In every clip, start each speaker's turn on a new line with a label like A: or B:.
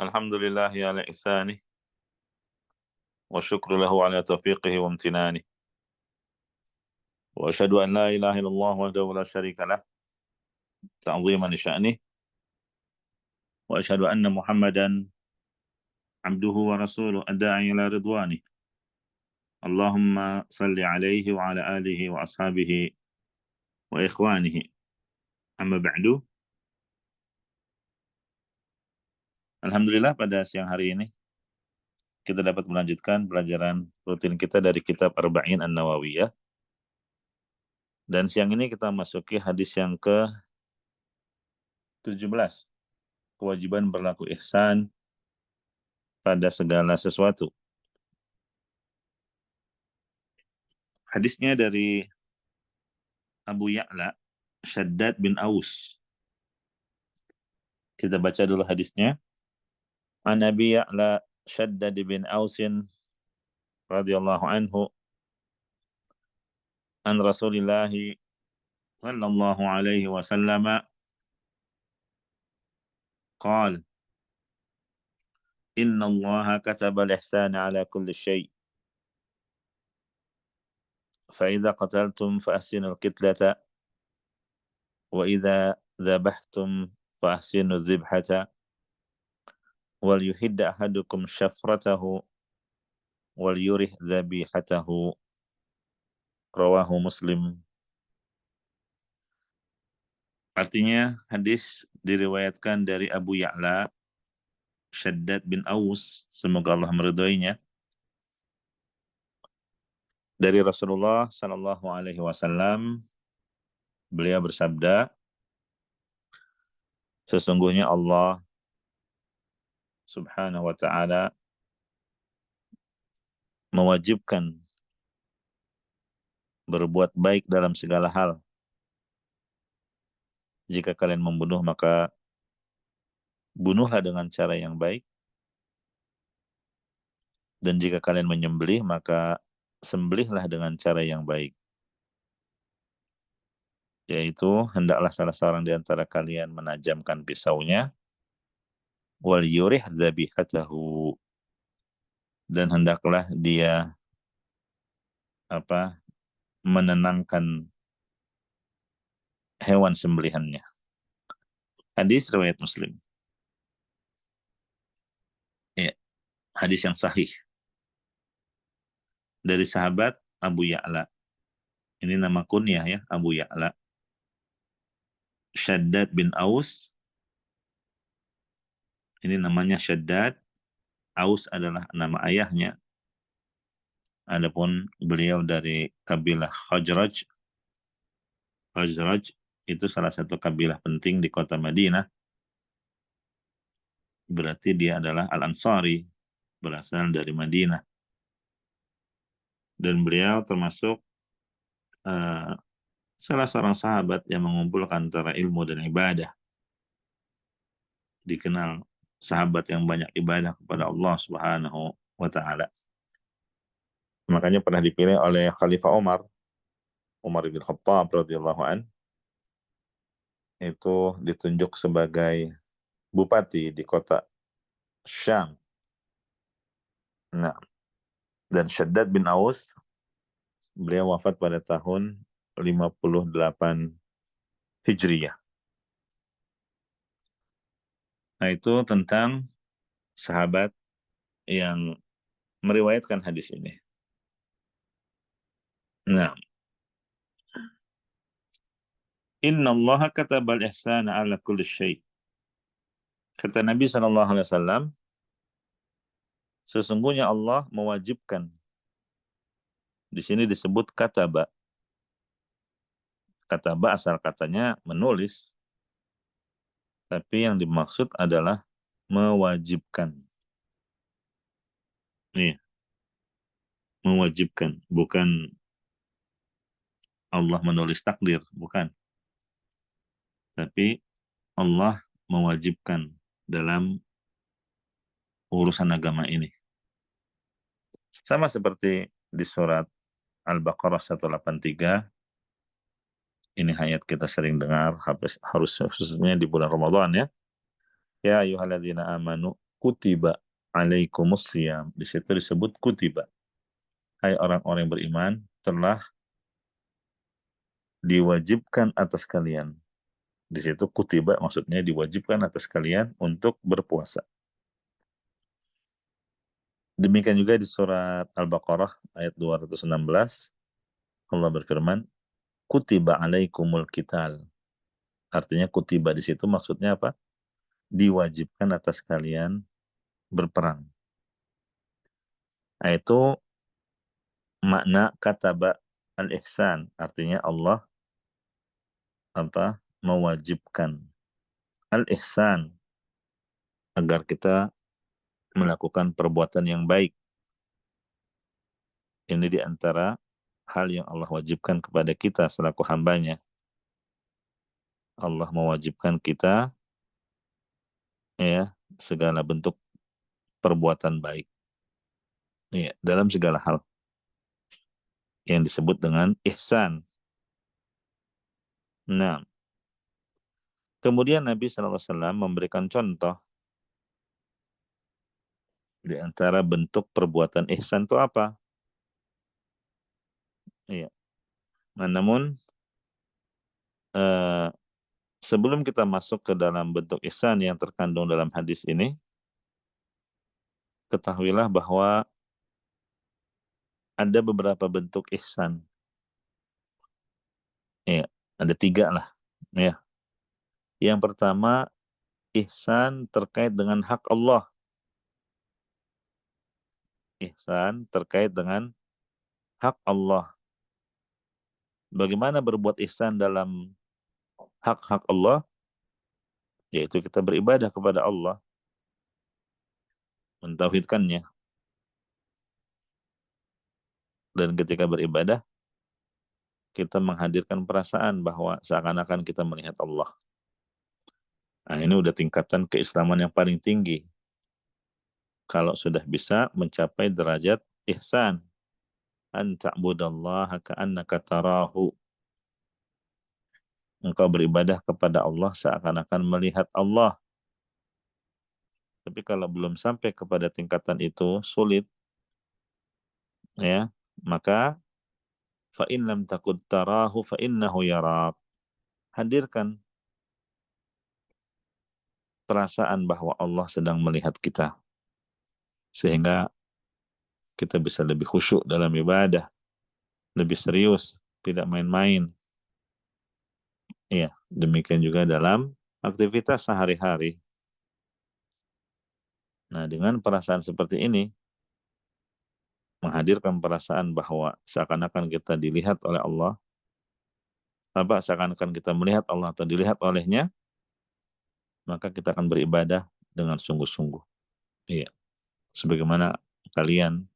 A: الحمد لله على إحسانه والشكر له على توفيقه وامتنانه وأشهد أن لا إله إلا الله وحده لا شريك له تعظيما لشأنه وأشهد أن محمدا عبده ورسوله الداعي إلى رضوانه اللهم صل عليه وعلى آله وأصحابه وإخوانه أما بعد. Alhamdulillah pada siang hari ini kita dapat melanjutkan pelajaran rutin kita dari kitab Arba'in An-Nawawiyah. Dan siang ini kita masuki hadis yang ke-17. Kewajiban berlaku ihsan pada segala sesuatu. Hadisnya dari Abu Ya'la, Shaddad bin Aus. Kita baca dulu hadisnya. An Abi Ya'la Shaddad bin Ausin radhiyallahu anhu an Rasulillahi sallallahu alaihi wasallam قال إن الله كتب الإحسان على كل شيء فإذا قتلتم فأحسنوا القتلة وإذا ذبحتم فأحسنوا الذبحة وليحد أحدكم شفرته وليره ذبيحته rawahu Muslim. Artinya hadis diriwayatkan dari Abu Ya'la Shaddad bin Aus, semoga Allah meridhoinya, dari Rasulullah sallallahu alaihi wasallam. Beliau bersabda, sesungguhnya Allah Subhanahu wa taala mewajibkan berbuat baik dalam segala hal. Jika kalian membunuh, maka bunuhlah dengan cara yang baik. Dan jika kalian menyembelih, maka sembelihlah dengan cara yang baik. Yaitu, hendaklah salah seorang di antara kalian menajamkan pisaunya, wal yurih dzabihatahu, dan hendaklah dia menenangkan hewan sembelihannya. Hadis riwayat Muslim. Ya, hadis yang sahih dari sahabat Abu Ya'la. Ini nama kunyah ya, Abu Ya'la. Shaddad bin Aus. Ini namanya Shaddad. Aus adalah nama ayahnya. Adapun beliau dari kabilah Khazraj. Khazraj itu salah satu kabilah penting di kota Madinah. Berarti dia adalah Al-Ansari, berasal dari Madinah. Dan beliau termasuk salah seorang sahabat yang mengumpulkan antara ilmu dan ibadah. Dikenal sahabat yang banyak ibadah kepada Allah Subhanahu wa taala. Makanya pernah dipilih oleh Khalifah Umar bin Khattab radhiyallahu an, itu ditunjuk sebagai bupati di kota Syam. Nah, dan Shaddad bin Aus, beliau wafat pada tahun 58 Hijriyah. Nah, itu tentang sahabat yang meriwayatkan hadis ini. Nah, Inna Allah katabal ihsana ala kulli syai'. Kata Nabi SAW, sesungguhnya Allah mewajibkan. Di sini disebut kataba. Kataba asal katanya menulis. Tapi yang dimaksud adalah mewajibkan. Nih, mewajibkan. Bukan Allah menulis takdir, bukan. Tapi Allah mewajibkan dalam urusan agama ini. Sama seperti di surat Al-Baqarah 183, ini ayat kita sering dengar, harus khususnya di bulan Ramadan ya. Ya ayyuhalladzina amanu kutiba alaikumus siyam. Di situ disebut kutiba. Hai orang-orang yang beriman, telah diwajibkan atas kalian. Di situ kutiba maksudnya diwajibkan atas kalian untuk berpuasa. Demikian juga di surat Al-Baqarah ayat 216, Allah berfirman, kutiba alaikumul qital. Artinya kutiba di situ maksudnya apa? Diwajibkan atas kalian berperang. Nah, itu makna kataba al-ihsan. Artinya Allah apa? Mewajibkan al-ihsan agar kita melakukan perbuatan yang baik. Ini di antara hal yang Allah wajibkan kepada kita selaku hambanya. Allah mewajibkan kita ya segala bentuk perbuatan baik ya dalam segala hal yang disebut dengan ihsan. Nah, kemudian Nabi SAW memberikan contoh di antara bentuk perbuatan ihsan itu apa? Iya. Nah, namun eh, sebelum kita masuk ke dalam bentuk ihsan yang terkandung dalam hadis ini, ketahuilah bahwa ada beberapa bentuk ihsan. Iya, ada 3 lah. Ya. Yang pertama, ihsan terkait dengan hak Allah. Ihsan terkait dengan hak Allah. Bagaimana berbuat ihsan dalam hak-hak Allah? Yaitu kita beribadah kepada Allah, mentauhidkannya. Dan ketika beribadah, kita menghadirkan perasaan bahwa seakan-akan kita melihat Allah. Nah, ini udah tingkatan keislaman yang paling tinggi. Kalau sudah bisa mencapai derajat ihsan. An ta'budallaha ka'annaka tarahu. Engkau beribadah kepada Allah seakan-akan melihat Allah. Tapi kalau belum sampai kepada tingkatan itu, sulit. Ya, maka fa in lam takud tarahu fa innahu yarak. Hadirkan perasaan bahwa Allah sedang melihat kita sehingga kita bisa lebih khusyuk dalam ibadah, lebih serius, tidak main-main. Iya, demikian juga dalam aktivitas sehari-hari. Nah, dengan perasaan seperti ini menghadirkan perasaan bahwa seakan-akan kita dilihat oleh Allah, apa seakan-akan kita melihat Allah atau dilihat olehnya, maka kita akan beribadah dengan sungguh-sungguh. Iya. Sebagaimana kalian,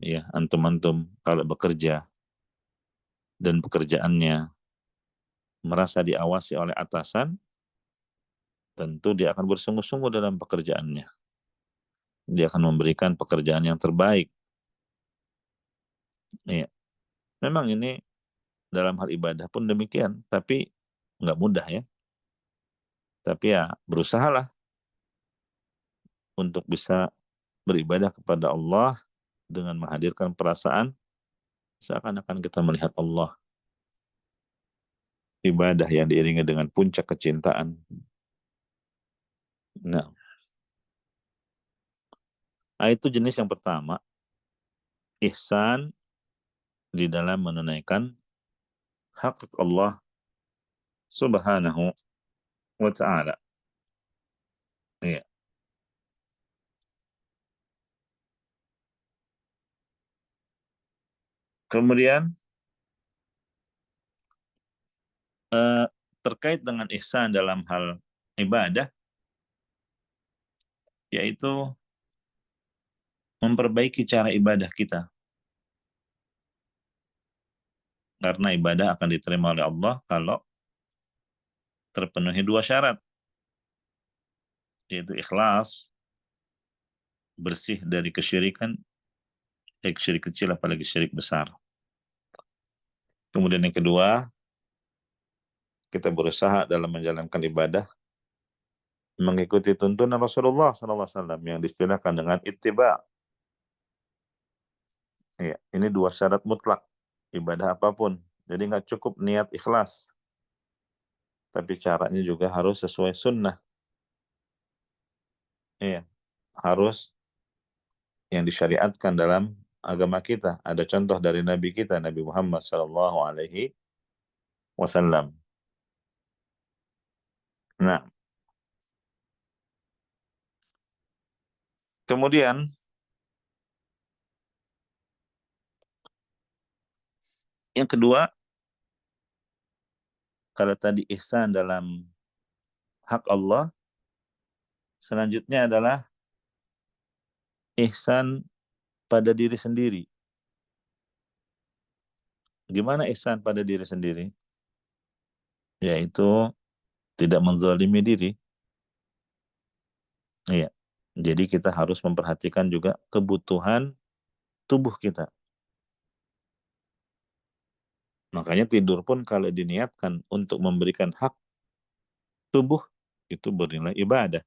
A: ya, antum-antum kalau bekerja dan pekerjaannya merasa diawasi oleh atasan, tentu dia akan bersungguh-sungguh dalam pekerjaannya. Dia akan memberikan pekerjaan yang terbaik. Iya. Memang ini dalam hal ibadah pun demikian, tapi nggak mudah ya. Tapi ya berusahalah untuk bisa beribadah kepada Allah dengan menghadirkan perasaan seakan-akan kita melihat Allah. Ibadah yang diiringi dengan puncak kecintaan. Nah, itu jenis yang pertama. Ihsan di dalam menunaikan hak Allah Subhanahu wa ta'ala. Iya. Kemudian eh, terkait dengan ihsan dalam hal ibadah, yaitu memperbaiki cara ibadah kita. Karena ibadah akan diterima oleh Allah kalau terpenuhi 2 syarat, yaitu ikhlas, bersih dari kesyirikan, baik syirik kecil apalagi syirik besar. Kemudian yang kedua, kita berusaha dalam menjalankan ibadah mengikuti tuntunan Rasulullah SAW yang diistilahkan dengan ittiba. Ya, ini dua syarat mutlak ibadah apapun. Jadi nggak cukup niat ikhlas, tapi caranya juga harus sesuai sunnah. Iya, harus yang disyariatkan dalam agama kita. Ada contoh dari Nabi kita, Nabi Muhammad SAW. Nah, kemudian yang kedua, kalau tadi ihsan dalam hak Allah, selanjutnya adalah ihsan pada diri sendiri. Gimana ihsan pada diri sendiri? Yaitu tidak menzalimi diri. Iya. Jadi kita harus memperhatikan juga kebutuhan tubuh kita. Makanya tidur pun kalau diniatkan untuk memberikan hak tubuh, itu bernilai ibadah.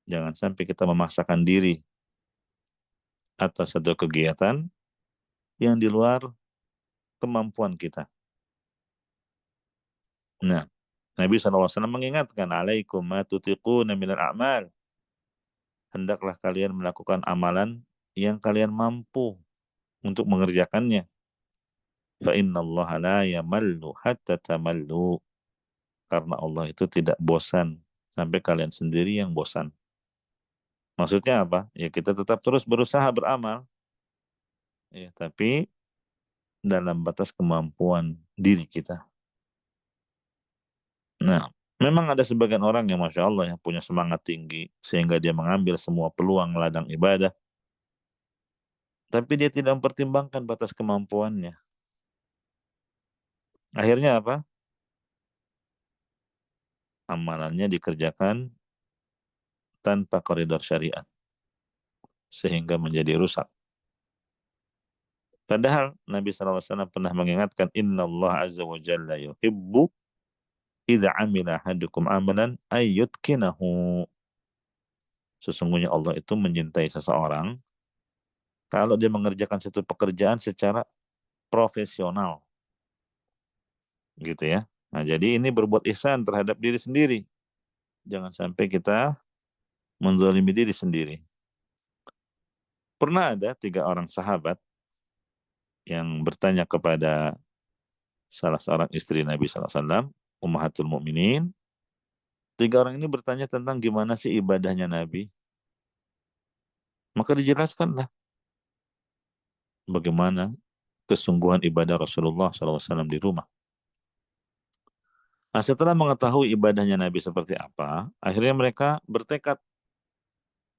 A: Jangan sampai kita memaksakan diri atas satu kegiatan yang di luar kemampuan kita. Nah, Nabi SAW mengingatkan, alaikum ma tutiquna minal a'mal. Hendaklah kalian melakukan amalan yang kalian mampu untuk mengerjakannya. Fa inna Allah la yamallu hatta tamallu. Karena Allah itu tidak bosan sampai kalian sendiri yang bosan. Maksudnya apa? Ya kita tetap terus berusaha beramal, ya, tapi dalam batas kemampuan diri kita. Nah, memang ada sebagian orang yang Masya Allah yang punya semangat tinggi sehingga dia mengambil semua peluang ladang ibadah, tapi dia tidak mempertimbangkan batas kemampuannya. Akhirnya apa? Amalannya dikerjakan tanpa koridor syariat sehingga menjadi rusak. Padahal Nabi SAW pernah mengingatkan, Inna Allah Azza wa Jalla yuhibbu idza amila ahadukum amalan ayyutkinahu. Sesungguhnya Allah itu mencintai seseorang kalau dia mengerjakan satu pekerjaan secara profesional, gitu ya. Nah, jadi ini berbuat ihsan terhadap diri sendiri. Jangan sampai kita menzalimi diri sendiri. Pernah ada 3 orang sahabat yang bertanya kepada salah seorang istri Nabi SAW, Ummahatul Mukminin. 3 orang ini bertanya tentang gimana sih ibadahnya Nabi. Maka dijelaskanlah bagaimana kesungguhan ibadah Rasulullah SAW di rumah. Nah, setelah mengetahui ibadahnya Nabi seperti apa, akhirnya mereka bertekad,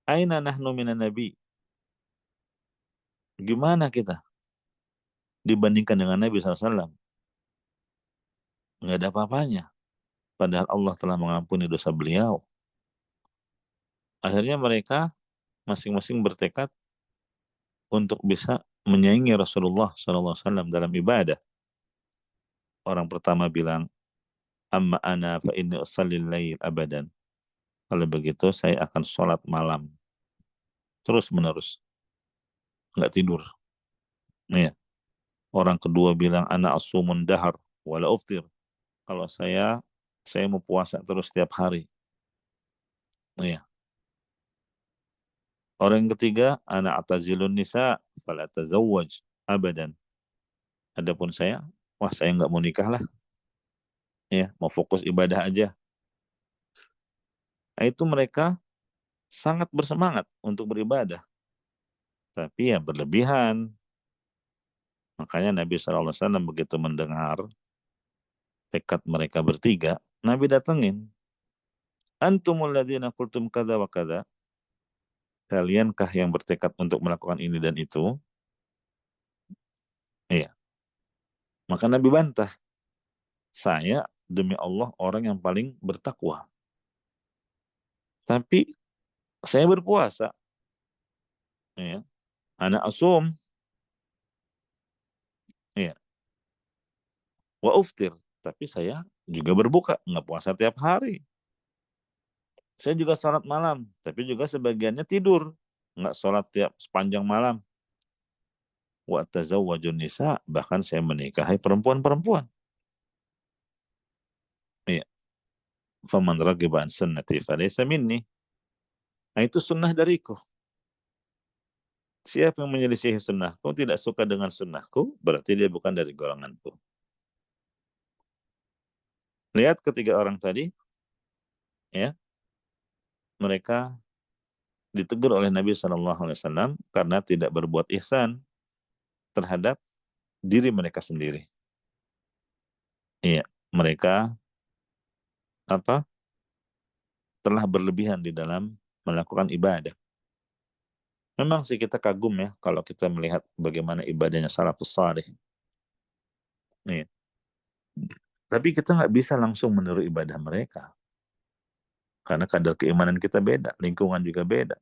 A: Aina nahnu minan Nabi? Gimana kita dibandingkan dengan Nabi SAW? Nggak ada apa-apanya. Padahal Allah telah mengampuni dosa beliau. Akhirnya mereka masing-masing bertekad untuk bisa menyaingi Rasulullah SAW dalam ibadah. Orang pertama bilang, Amma ana fa inni usallil lail abadan. Kalau begitu saya akan sholat malam terus menerus, nggak tidur. Nih, orang kedua bilang ana asumun dahar wala uftir. Kalau saya mau puasa terus setiap hari. Nih, orang yang ketiga ana atazilun nisa fala tazawwaj abadan. Adapun saya, wah saya nggak mau nikah lah, ya mau fokus ibadah aja. Nah, itu mereka sangat bersemangat untuk beribadah, tapi ya berlebihan. Makanya Nabi SAW begitu mendengar tekad mereka bertiga, Nabi datengin. Antumul ladzina qultum kadza wa kadza. Kaliankah yang bertekad untuk melakukan ini dan itu? Iya. Maka Nabi bantah. Saya demi Allah orang yang paling bertakwa. Tapi saya berpuasa. Iya. Anak asum. Iya. Wa uftir. Tapi saya juga berbuka. Nggak puasa tiap hari. Saya juga sholat malam, tapi juga sebagiannya tidur, nggak sholat tiap sepanjang malam. Wa tazawwajun nisa, bahkan saya menikahi perempuan-perempuan. Iya. Faman ragiba an sunnati falaysa minni. Nah, itu sunnah dariku. Siapa yang menyelisihi sunnahku, tidak suka dengan sunnahku, berarti dia bukan dari golonganku. Lihat ketiga orang tadi, ya, mereka ditegur oleh Nabi SAW karena tidak berbuat ihsan terhadap diri mereka sendiri. Iya, mereka apa? Telah berlebihan di dalam melakukan ibadah. Memang sih kita kagum ya kalau kita melihat bagaimana ibadahnya salafus salih. Iya. Tapi kita nggak bisa langsung meniru ibadah mereka. Karena kadar keimanan kita beda, lingkungan juga beda.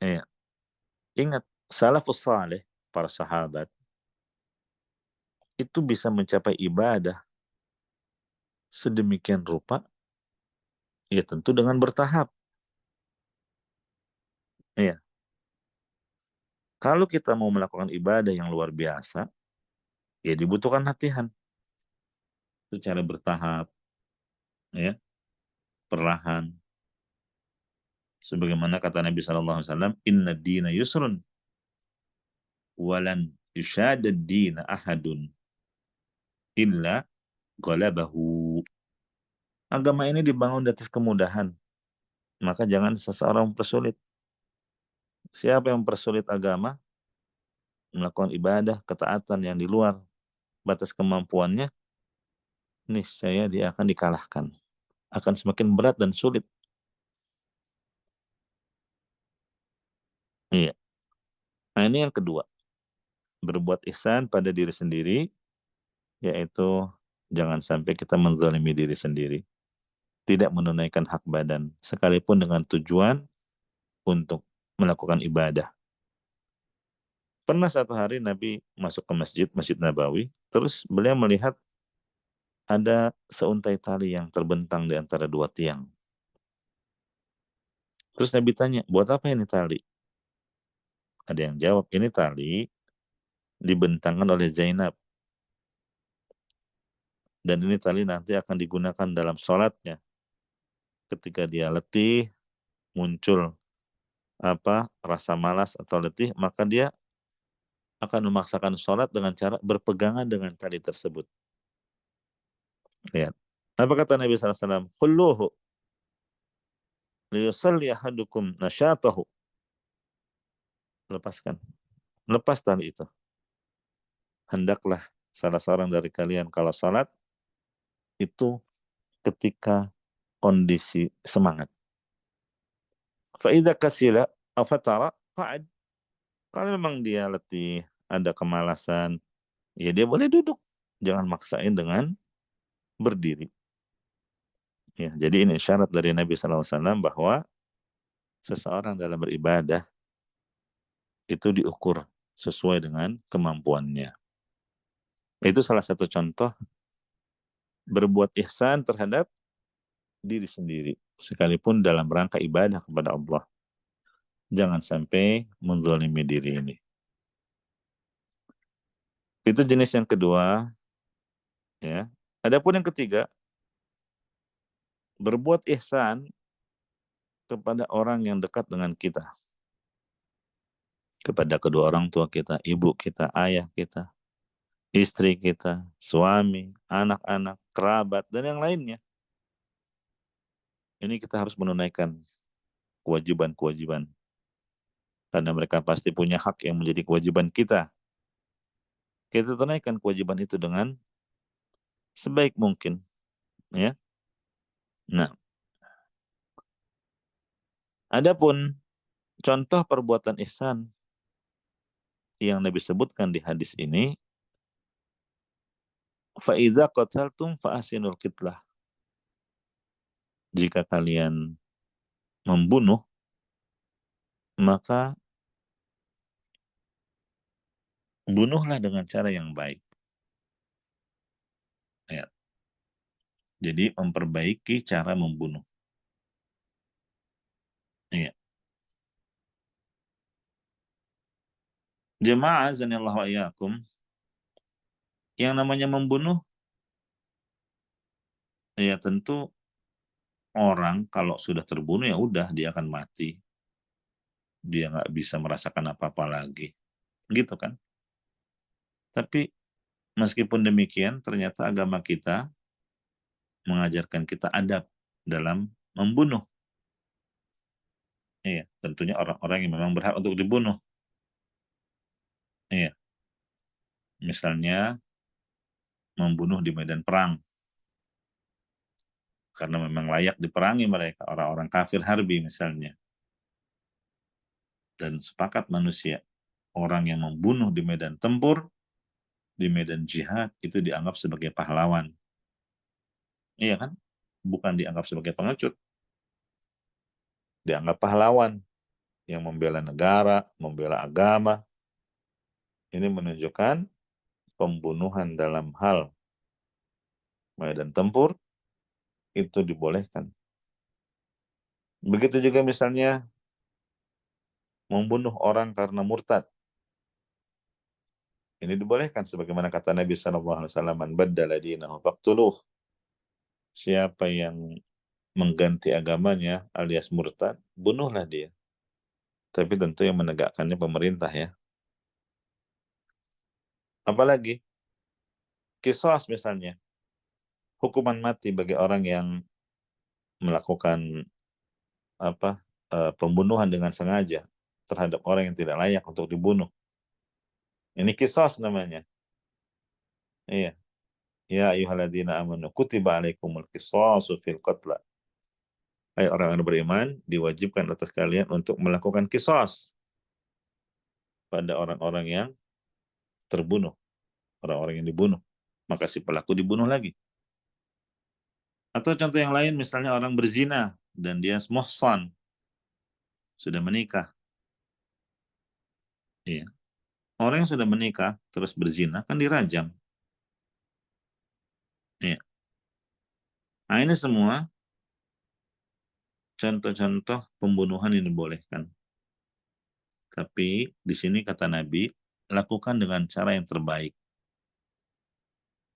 A: Iya. Ingat, salafus salih, para sahabat, itu bisa mencapai ibadah sedemikian rupa, ya tentu dengan bertahap. Iya. Kalau kita mau melakukan ibadah yang luar biasa, ya dibutuhkan latihan secara bertahap, ya, perlahan. Sebagaimana kata Nabi SAW, Inna dina yusrun, walan yushadad dina ahadun, illa ghalabahu. Agama ini dibangun di atas kemudahan, maka jangan seseorang mempersulit. Siapa yang mempersulit agama, melakukan ibadah, ketaatan yang di luar batas kemampuannya, niscaya dia akan dikalahkan. Akan semakin berat dan sulit. Iya. Nah, ini yang kedua. Berbuat ihsan pada diri sendiri, yaitu jangan sampai kita menzalimi diri sendiri. Tidak menunaikan hak badan, sekalipun dengan tujuan untuk melakukan ibadah. Pernah satu hari Nabi masuk ke masjid, Masjid Nabawi, terus beliau melihat ada seuntai tali yang terbentang di antara dua tiang. Terus Nabi tanya, buat apa ini tali? Ada yang jawab, ini tali dibentangkan oleh Zainab. Dan ini tali nanti akan digunakan dalam sholatnya. Ketika dia letih, muncul rasa malas atau letih, maka dia akan memaksakan sholat dengan cara berpegangan dengan tali tersebut. Lihat. Apa kata Nabi SAW? Khulluhu liyusalli ahadukum nasyatahu. Lepaskan. Lepas tali itu. Hendaklah salah seorang dari kalian kalau sholat, itu ketika kondisi semangat. Fa'idha kasila afatara fa'ad. Kalau memang dia letih, ada kemalasan, ya dia boleh duduk. Jangan maksain dengan berdiri. Ya, jadi ini syarat dari Nabi SAW bahwa seseorang dalam beribadah itu diukur sesuai dengan kemampuannya. Itu salah satu contoh berbuat ihsan terhadap diri sendiri, sekalipun dalam rangka ibadah kepada Allah. Jangan sampai menzalimi diri ini. Itu jenis yang kedua, ya. Adapun yang ketiga, berbuat ihsan kepada orang yang dekat dengan kita. Kepada kedua orang tua kita, ibu kita, ayah kita, istri kita, suami, anak-anak, kerabat, dan yang lainnya. Ini kita harus menunaikan kewajiban-kewajiban. Karena mereka pasti punya hak yang menjadi kewajiban kita. Kita tunaikan kewajiban itu dengan sebaik mungkin. Ya. Nah, adapun contoh perbuatan ihsan yang Nabi sebutkan di hadis ini, فَإِذَا قَتَلْتُمْ فَأَحْسِنُوا الْقِتْلَةَ. Jika kalian membunuh, maka bunuhlah dengan cara yang baik. Ya. Jadi memperbaiki cara membunuh. Iya. Jemaah azanillahu wa iyyakum, yang namanya membunuh, ya tentu orang kalau sudah terbunuh ya udah dia akan mati. Dia nggak bisa merasakan apa-apa lagi. Gitu kan? Tapi meskipun demikian, ternyata agama kita mengajarkan kita adab dalam membunuh. Iya, tentunya orang-orang yang memang berhak untuk dibunuh. Iya, misalnya membunuh di medan perang karena memang layak diperangi mereka, orang-orang kafir harbi misalnya. Dan sepakat manusia, orang yang membunuh di medan tempur, di medan jihad, itu dianggap sebagai pahlawan. Iya kan? Bukan dianggap sebagai pengecut, dianggap pahlawan yang membela negara, membela agama. Ini menunjukkan pembunuhan dalam hal medan tempur itu dibolehkan. Begitu juga misalnya membunuh orang karena murtad. Ini dibolehkan sebagaimana kata Nabi SAW, "Man baddala dinahu faqtuluh." Siapa yang mengganti agamanya alias murtad, bunuhlah dia. Tapi tentu yang menegakkannya pemerintah ya. Apalagi kisos misalnya, hukuman mati bagi orang yang melakukan apa pembunuhan dengan sengaja terhadap orang yang tidak layak untuk dibunuh. Ini kisos namanya. Iya. Ya ayyuhalladzina amanu kutiba alaikumul qisasu fil qatla. Hai orang yang beriman, diwajibkan atas kalian untuk melakukan kisos pada orang-orang yang terbunuh, orang-orang yang dibunuh. Maka si pelaku dibunuh lagi. Atau contoh yang lain, misalnya orang berzina dan dia muhsan, sudah menikah. Iya. Orang yang sudah menikah terus berzina kan dirajam. Iya. Nah, ini semua contoh-contoh pembunuhan yang dibolehkan. Tapi di sini kata Nabi, lakukan dengan cara yang terbaik.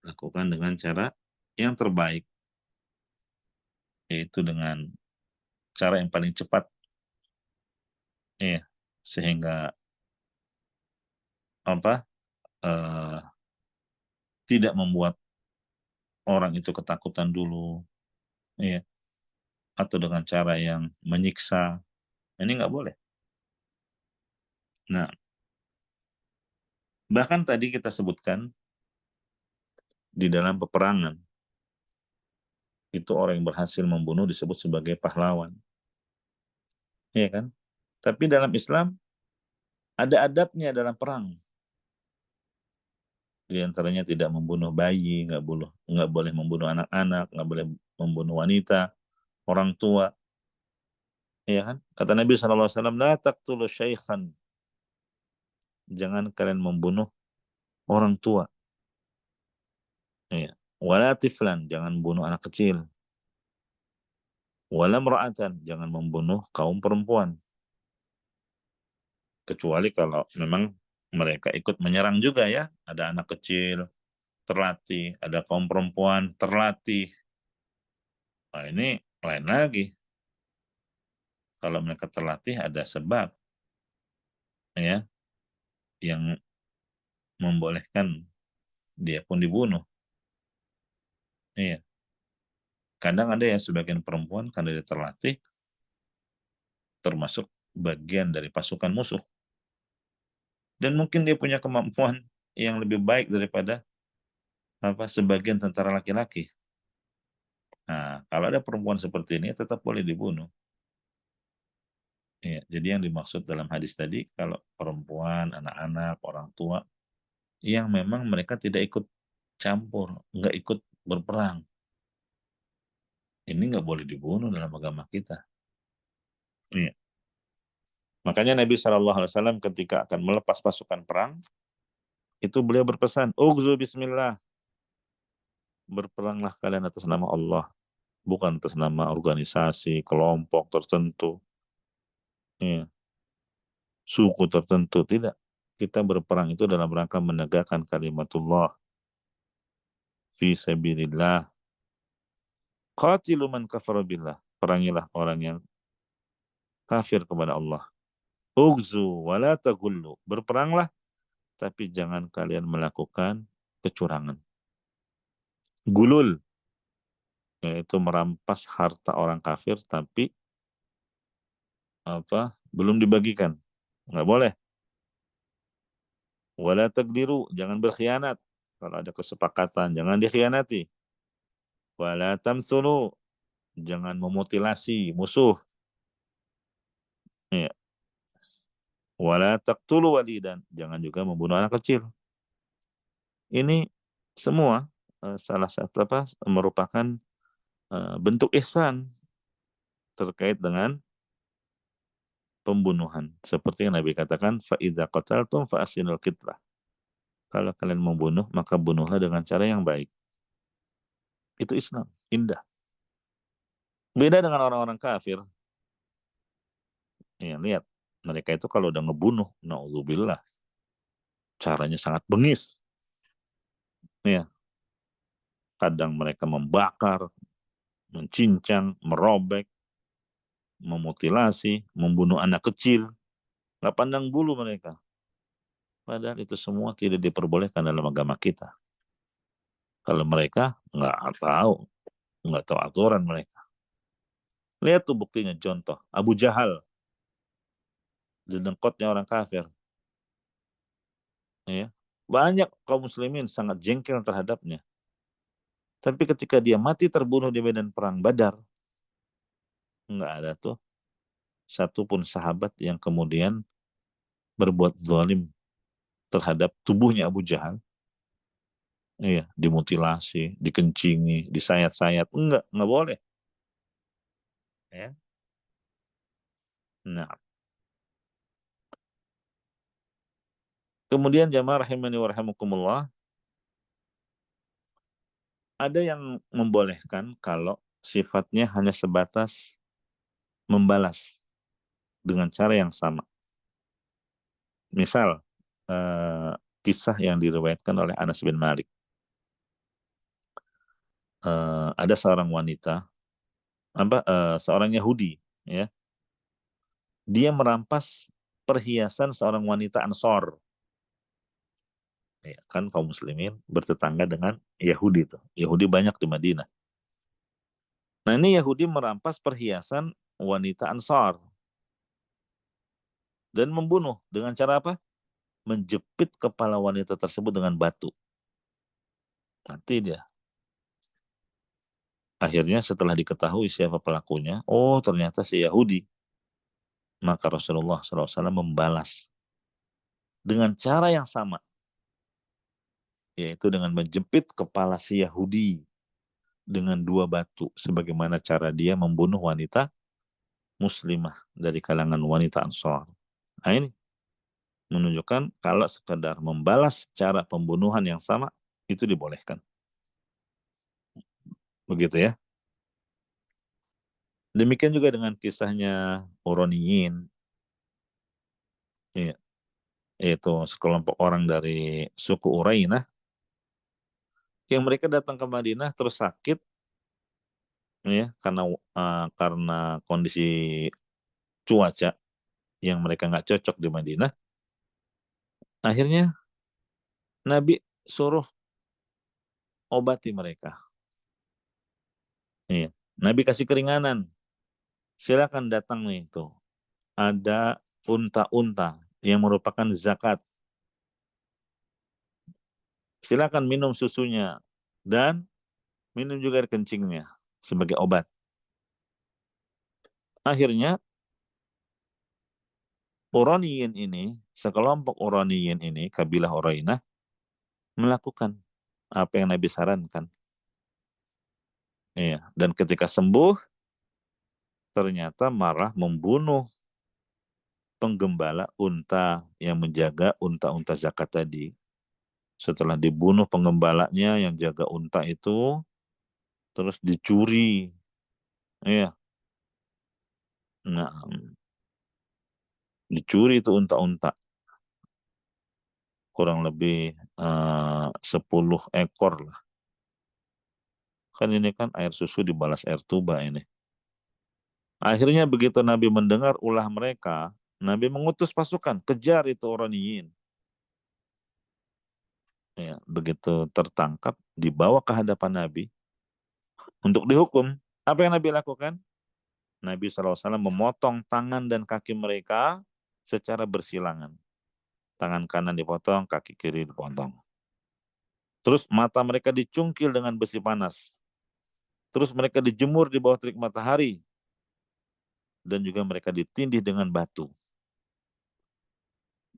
A: Lakukan dengan cara yang terbaik, yaitu dengan cara yang paling cepat. Iya. Sehingga apa? eh, Tidak membuat orang itu ketakutan dulu. Iya. Atau dengan cara yang menyiksa. Ini nggak boleh. Nah, bahkan tadi kita sebutkan di dalam peperangan, itu orang yang berhasil membunuh disebut sebagai pahlawan. Iya kan? Tapi dalam Islam ada adabnya dalam perang. Di antaranya tidak membunuh bayi, nggak boleh membunuh anak-anak, nggak boleh membunuh wanita, orang tua. Iya kan? Kata Nabi SAW, la taqtulu syaikhan. Jangan kalian membunuh orang tua. Iya. Wala tiflan, jangan bunuh anak kecil. Wala mra'atan, jangan membunuh kaum perempuan. Kecuali kalau memang mereka ikut menyerang juga ya. Ada anak kecil terlatih, ada kaum perempuan terlatih. Nah, ini lain lagi. Kalau mereka terlatih ada sebab ya yang membolehkan dia pun dibunuh. Iya. Kadang ada ya sebagian perempuan karena dia terlatih termasuk bagian dari pasukan musuh. Dan mungkin dia punya kemampuan yang lebih baik daripada sebagian tentara laki-laki. Nah, kalau ada perempuan seperti ini tetap boleh dibunuh. Ya, jadi yang dimaksud dalam hadis tadi kalau perempuan, anak-anak, orang tua yang memang mereka tidak ikut campur, nggak ikut berperang, ini nggak boleh dibunuh dalam agama kita. Iya. Makanya Nabi SAW ketika akan melepas pasukan perang, itu beliau berpesan, Ughzu bismillah, berperanglah kalian atas nama Allah, bukan atas nama organisasi, kelompok tertentu. ya, suku tertentu, tidak. Kita berperang itu dalam rangka menegakkan kalimatullah fi sabilillah. Qatilu man kafara billah. Perangilah orang yang kafir kepada Allah. Ugzu wala tagullu. Berperanglah, tapi jangan kalian melakukan kecurangan. Gulul, yaitu merampas harta orang kafir, tapi belum dibagikan. Nggak boleh. Wala tagdiru, jangan berkhianat. Kalau ada kesepakatan, jangan dikhianati. Wala tamsulu, jangan memutilasi musuh. Ya. Wala taqtulu walidan, jangan juga membunuh anak kecil. Ini semua salah satu merupakan bentuk ihsan terkait dengan pembunuhan. Seperti yang Nabi katakan, fa idza qataltum fa asinul qitlah. Kalau kalian membunuh, maka bunuhlah dengan cara yang baik. Itu Islam, indah. Beda dengan orang-orang kafir. Ya, lihat, mereka itu kalau udah ngebunuh, naudzubillah, caranya sangat bengis. Ya, kadang mereka membakar, mencincang, merobek, memutilasi, membunuh anak kecil, nggak pandang bulu mereka. Padahal itu semua tidak diperbolehkan dalam agama kita. Kalau mereka nggak tahu aturan mereka. Lihat tuh buktinya, contoh Abu Jahal, dengkotnya orang kafir. Ya, banyak kaum muslimin sangat jengkel terhadapnya. Tapi ketika dia mati terbunuh di medan perang Badar, nggak ada tuh satupun sahabat yang kemudian berbuat zalim terhadap tubuhnya Abu Jahal. Iya, dimutilasi, dikencingi, disayat-sayat. Enggak boleh. Ya. Nah, kemudian jamaah rahimani wa rahimakumullah, ada yang membolehkan kalau sifatnya hanya sebatas membalas dengan cara yang sama. Misal, eh, kisah yang diriwayatkan oleh Anas bin Malik. Ada seorang wanita, seorang Yahudi, ya, dia merampas perhiasan seorang wanita Ansor. Ya, kan kaum muslimin bertetangga dengan Yahudi tuh. Yahudi banyak di Madinah. Nah, ini Yahudi merampas perhiasan wanita Ansor dan membunuh dengan cara apa? Menjepit kepala wanita tersebut dengan batu. Mati dia. Akhirnya setelah diketahui siapa pelakunya, oh ternyata si Yahudi. Maka Rasulullah SAW membalas dengan cara yang sama, yaitu dengan menjepit kepala si Yahudi dengan dua batu, sebagaimana cara dia membunuh wanita muslimah dari kalangan wanita Ansar. Nah, ini menunjukkan kalau sekedar membalas cara pembunuhan yang sama, itu dibolehkan. Begitu ya. Demikian juga dengan kisahnya Uraniyin, ya, yaitu sekelompok orang dari suku Urainah yang mereka datang ke Madinah terus sakit, ya, karena kondisi cuaca yang mereka nggak cocok di Madinah. Akhirnya Nabi suruh obati mereka. Iya. Nabi kasih keringanan. Silakan datang nih tuh. Ada unta-unta yang merupakan zakat. Silakan minum susunya dan minum juga air kencingnya sebagai obat. Akhirnya Uraniyin ini, sekelompok Uraniyin ini, kabilah Urainah, melakukan apa yang Nabi sarankan. Iya. Dan ketika sembuh, ternyata marah membunuh penggembala unta yang menjaga unta-unta zakat tadi. Setelah dibunuh penggembalanya yang jaga unta itu, terus dicuri. Iya. Nah, Dicuri itu unta-unta, kurang lebih 10 ekor lah. Kan ini kan air susu dibalas air tuba ini. Akhirnya begitu Nabi mendengar ulah mereka, Nabi mengutus pasukan, kejar itu Oraniyin. Ya, begitu tertangkap, dibawa ke hadapan Nabi untuk dihukum. Apa yang Nabi lakukan? Nabi SAW memotong tangan dan kaki mereka secara bersilangan. Tangan kanan dipotong, kaki kiri dipotong. Terus mata mereka dicungkil dengan besi panas. Terus mereka dijemur di bawah terik matahari. Dan juga mereka ditindih dengan batu.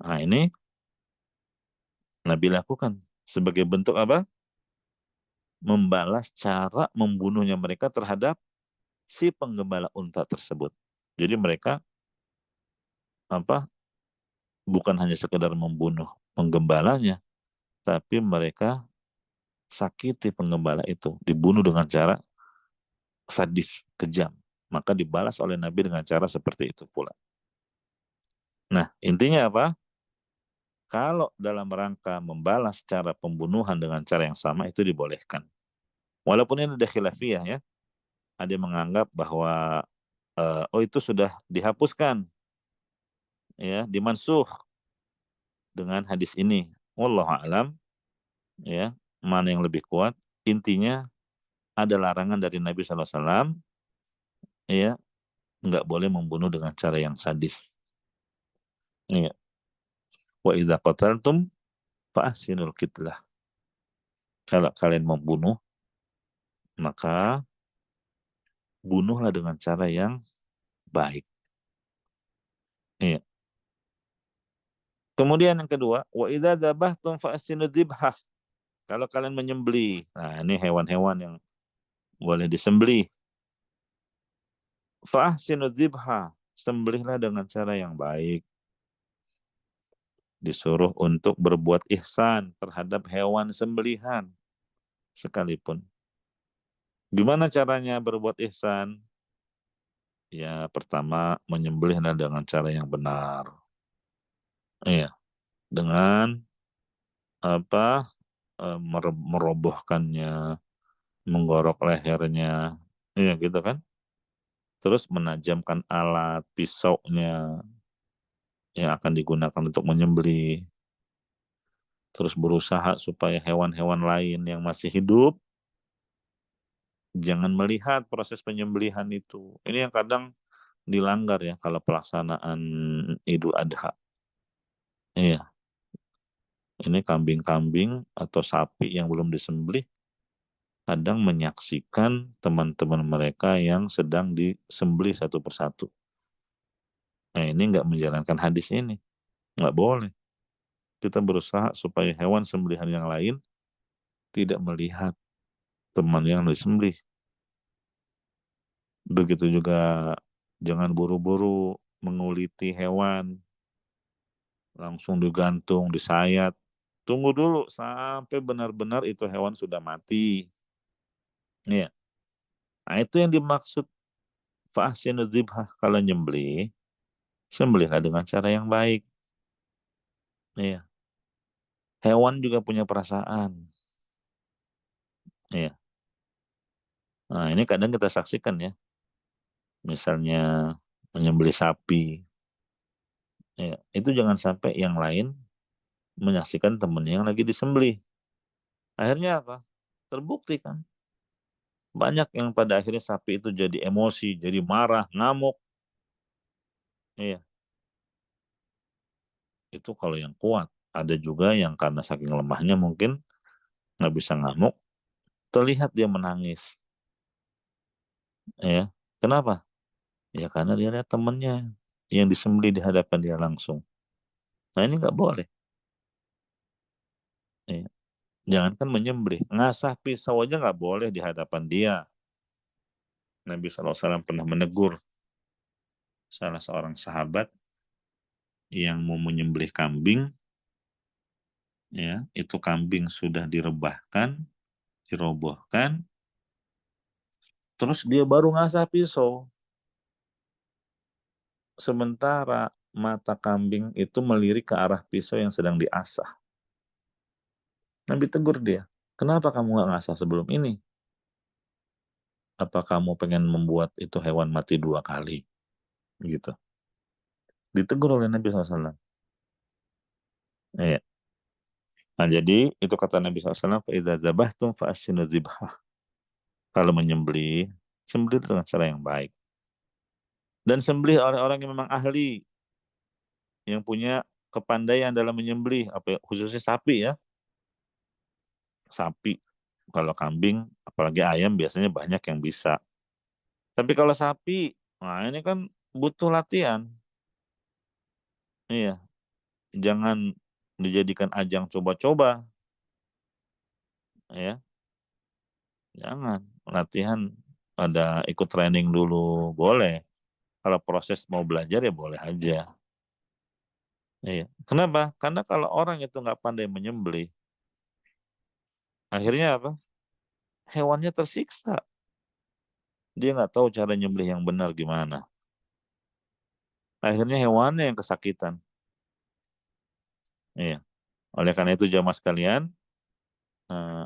A: Nah ini Nabi lakukan. Sebagai bentuk apa? Membalas cara membunuhnya mereka terhadap si penggembala unta tersebut. Jadi mereka apa? Bukan hanya sekedar membunuh penggembalanya, tapi mereka sakiti penggembala itu, dibunuh dengan cara sadis, kejam. Maka dibalas oleh Nabi dengan cara seperti itu pula. Nah, intinya apa? Kalau dalam rangka membalas cara pembunuhan dengan cara yang sama itu dibolehkan. Walaupun ini ada khilafiyah ya. Ada yang menganggap bahwa oh itu sudah dihapuskan ya, dimansuh dengan hadis ini. Wallahu a'lam ya, mana yang lebih kuat. Intinya ada larangan dari Nabi SAW ya, nggak boleh membunuh dengan cara yang sadis. Ya. Wa idza qataltum fa ahsinul qitlah. Kalau kalian membunuh, maka bunuhlah dengan cara yang baik. Iya. Kemudian yang kedua, wa idza dzabhtum fa ahsinul dzibhah. Kalau kalian menyembelih, nah ini hewan-hewan yang boleh disembelih. Fa ahsinul dzibhah, sembelihlah dengan cara yang baik. Disuruh untuk berbuat ihsan terhadap hewan sembelihan sekalipun. Gimana caranya berbuat ihsan? Ya, pertama menyembelihnya dengan cara yang benar. Iya, dengan apa? Merobohkannya, menggorok lehernya. Iya, gitu kan? Terus menajamkan alat pisaunya yang akan digunakan untuk menyembelih. Terus berusaha supaya hewan-hewan lain yang masih hidup jangan melihat proses penyembelihan itu. Ini yang kadang dilanggar ya kalau pelaksanaan Idul Adha. Iya, ini kambing-kambing atau sapi yang belum disembelih kadang menyaksikan teman-teman mereka yang sedang disembelih satu persatu. Nah, ini nggak menjalankan hadis ini. Nggak boleh. Kita berusaha supaya hewan sembelihan yang lain tidak melihat teman yang disembelih. Begitu juga jangan buru-buru menguliti hewan, langsung digantung, disayat. Tunggu dulu sampai benar-benar itu hewan sudah mati. Iya. Nah, itu yang dimaksud fa'ahsinu dzibhah. Kalau nyembelih, sembelihlah dengan cara yang baik. Iya. Hewan juga punya perasaan. Iya. Nah, ini kadang kita saksikan ya. Misalnya menyembelih sapi. Ya, itu jangan sampai yang lain menyaksikan temennya yang lagi disembelih. Akhirnya apa? Terbukti kan. Banyak yang pada akhirnya sapi itu jadi emosi, jadi marah, ngamuk. Iya, itu kalau yang kuat. Ada juga yang karena saking lemahnya mungkin nggak bisa ngamuk, terlihat dia menangis. Ya, kenapa? Ya karena dia lihat temennya yang disembelih di hadapan dia langsung. Nah ini nggak boleh. Ya. Jangankan menyembelih, ngasah pisau aja nggak boleh di hadapan dia. Nabi SAW pernah menegur salah seorang sahabat yang mau menyembelih kambing, ya, itu kambing sudah direbahkan, dirobohkan, terus dia baru ngasah pisau. Sementara mata kambing itu melirik ke arah pisau yang sedang diasah. Nabi tegur dia, kenapa kamu nggak ngasah sebelum ini? Apa kamu pengen membuat itu hewan mati 2 kali? Gitu. Ditegur oleh Nabi SAW. Iya. Nah, jadi itu kata Nabi SAW, فَإِذَا ذَبَحْتُمْ فَأَحْسِنُوا الذِّبْحَةَ. Kalau menyembelih, sembelih dengan cara yang baik. Dan sembelih oleh orang yang memang ahli, yang punya kepandaian dalam menyembelih, khususnya sapi ya. Sapi. Kalau kambing, apalagi ayam biasanya banyak yang bisa. Tapi kalau sapi, nah ini kan butuh latihan. Iya, jangan dijadikan ajang coba-coba, ya. Jangan. Latihan ada ikut training dulu, boleh. Kalau proses mau belajar ya boleh aja. Iya. Kenapa? Karena kalau orang itu nggak pandai menyembelih, akhirnya apa? Hewannya tersiksa. Dia nggak tahu cara nyembelih yang benar gimana. Akhirnya hewannya yang kesakitan. Iya. Oleh karena itu jamaah sekalian, eh,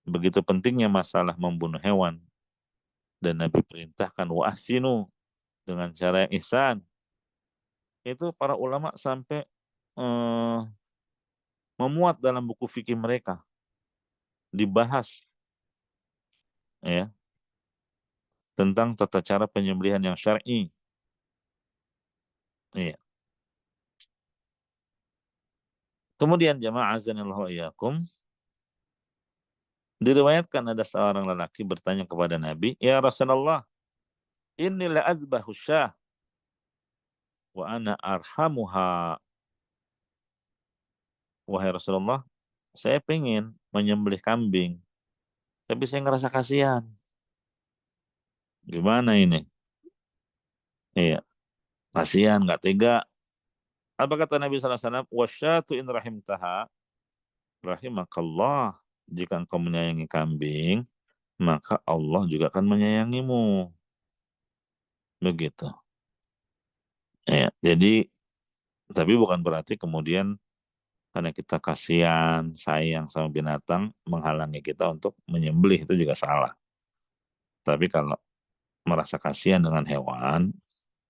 A: begitu pentingnya masalah membunuh hewan dan Nabi perintahkan wa'asinu dengan cara yang ihsan. Itu para ulama sampai eh, memuat dalam buku fikih mereka, dibahas ya tentang tata cara penyembelihan yang syar'i. Iya. Kemudian jamaah azanillahu wa iyyakum, diriwayatkan ada seorang lelaki bertanya kepada Nabi, "Ya Rasulullah, inni la azbahu syah wa ana arhamuha." Wahai Rasulullah, saya pengen menyembelih kambing, tapi saya ngerasa kasihan. Gimana ini? Iya, kasihan, nggak tega. Apa kata Nabi SAW? Wasyatu in rahimtaha, rahimakallah. Jika engkau menyayangi kambing, maka Allah juga akan menyayangimu. Begitu. Ya, jadi, tapi bukan berarti kemudian karena kita kasihan, sayang sama binatang, menghalangi kita untuk menyembelih, itu juga salah. Tapi kalau merasa kasihan dengan hewan,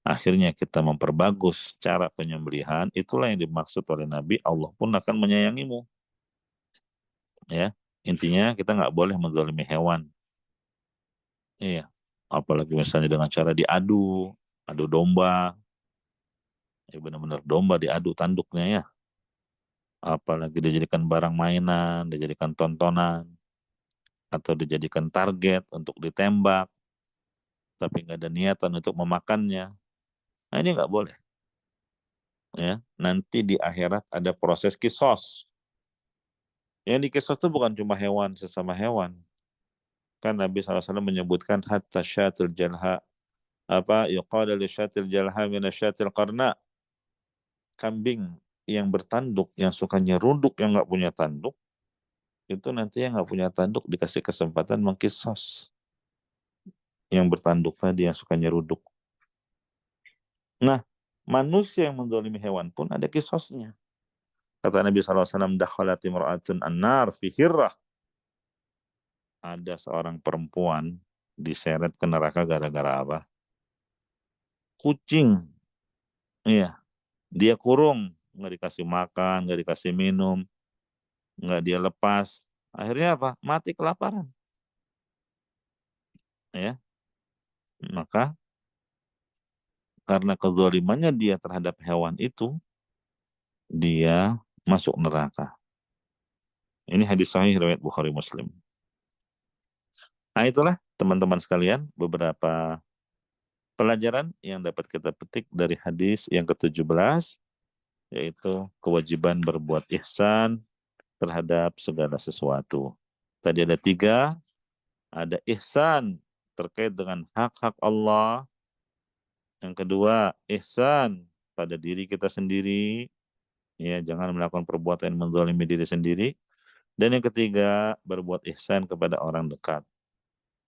A: akhirnya kita memperbagus cara penyembelihan, itulah yang dimaksud oleh Nabi, Allah pun akan menyayangimu. Ya, intinya kita nggak boleh menzalimi hewan. Iya, apalagi misalnya dengan cara diadu, adu domba, ya benar-benar domba diadu tanduknya ya. Apalagi dijadikan barang mainan, dijadikan tontonan, atau dijadikan target untuk ditembak, tapi nggak ada niatan untuk memakannya. Nah ini nggak boleh. Ya, nanti di akhirat ada proses kisos. Yang di kisos itu bukan cuma hewan sesama hewan. Kan Nabi SAW menyebutkan hatta syatil jalha, apa yuqala li syatil jalha min syatil qarna, kambing yang bertanduk, yang suka nyeruduk, yang nggak punya tanduk, itu nanti yang nggak punya tanduk dikasih kesempatan mengkisos. Yang bertanduk tadi yang suka nyeruduk. Nah, manusia yang mendolimi hewan pun ada kisosnya. Kata Nabi SAW, dakhalat imra'atun annar fi hirrah. Ada seorang perempuan diseret ke neraka gara-gara apa? Kucing. Iya, dia kurung, nggak dikasih makan, nggak dikasih minum, nggak dia lepas. Akhirnya apa? Mati kelaparan. Ya, maka karena kezalimannya dia terhadap hewan itu, dia masuk neraka. Ini hadis sahih riwayat Bukhari Muslim. Nah, itulah teman-teman sekalian beberapa pelajaran yang dapat kita petik dari hadis yang ke-17, yaitu kewajiban berbuat ihsan terhadap segala sesuatu. Tadi ada 3, ada ihsan terkait dengan hak-hak Allah. Yang kedua, ihsan pada diri kita sendiri, ya jangan melakukan perbuatan yang menzalimi diri sendiri. Dan yang ketiga, berbuat ihsan kepada orang dekat.